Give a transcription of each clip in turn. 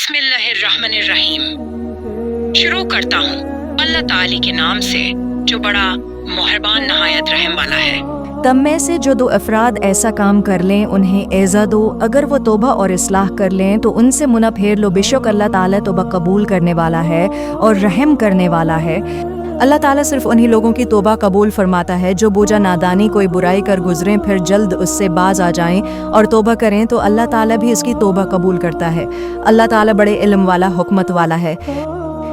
بسم اللہ الرحمن الرحیم، شروع کرتا ہوں اللہ تعالی کے نام سے جو بڑا مہربان نہایت رحم والا ہے۔ تم میں سے جو دو افراد ایسا کام کر لیں انہیں ایزا دو، اگر وہ توبہ اور اصلاح کر لیں تو ان سے منہ پھیر لو، بے شک اللہ تعالیٰ توبہ قبول کرنے والا ہے اور رحم کرنے والا ہے۔ اللہ تعالیٰ صرف انہی لوگوں کی توبہ قبول فرماتا ہے جو بوجھا نادانی کوئی برائی کر گزریں پھر جلد اس سے باز آ جائیں اور توبہ کریں تو اللہ تعالیٰ بھی اس کی توبہ قبول کرتا ہے۔ اللہ تعالیٰ بڑے علم والا حکمت والا ہے۔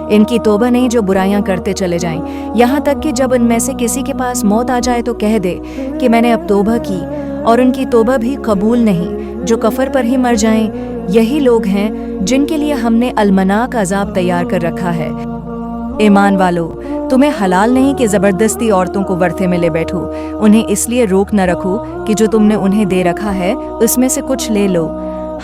ان کی توبہ نہیں جو برائیاں کرتے چلے جائیں، یہاں تک کہ جب ان میں سے کسی کے پاس موت آ جائے تو کہہ دے کہ میں نے اب توبہ کی، اور ان کی توبہ بھی قبول نہیں، جو کفر پر ہی مر جائیں۔ یہی لوگ ہیں جن کے لیے ہم نے المناک عذاب تیار کر رکھا ہے۔ ایمان والو، تمہیں حلال نہیں کہ زبردستی عورتوں کو ورثے میں لے بیٹھو، انہیں اس لیے روک نہ رکھو کہ جو تم نے انہیں دے رکھا ہے اس میں سے کچھ لے لو۔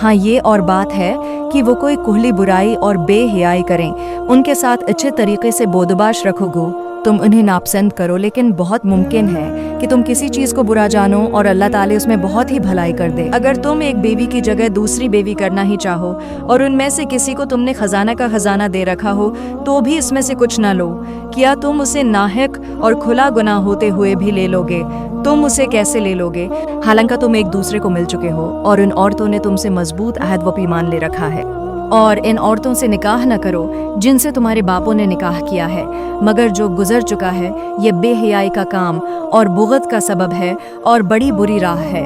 ہاں یہ اور بات ہے کہ وہ کوئی کہلی برائی اور بے حیائی کریں، ان کے ساتھ اچھے طریقے سے بودباش رکھو گو۔ تم انہیں ناپسند کرو، لیکن بہت ممکن ہے کہ تم کسی چیز کو برا جانو اور اللہ تعالیٰ اس میں بہت ہی بھلائی کر دے۔ اگر تم ایک بیوی کی جگہ دوسری بیوی کرنا ہی چاہو اور ان میں سے کسی کو تم نے خزانہ کا خزانہ دے رکھا ہو تو بھی اس میں سے کچھ نہ لو، کیا تم اسے ناحق اور کھلا گناہ ہوتے ہوئے بھی لے لو گے؟ تم اسے کیسے لے لو گے حالانکہ تم ایک دوسرے کو مل چکے ہو اور ان عورتوں نے تم سے مضبوط عہد و پیمان لے رکھا ہے؟ اور ان عورتوں سے نکاح نہ کرو جن سے تمہارے باپوں نے نکاح کیا ہے، مگر جو گزر چکا ہے، یہ بے حیائی کا کام اور بغض کا سبب ہے اور بڑی بری راہ ہے۔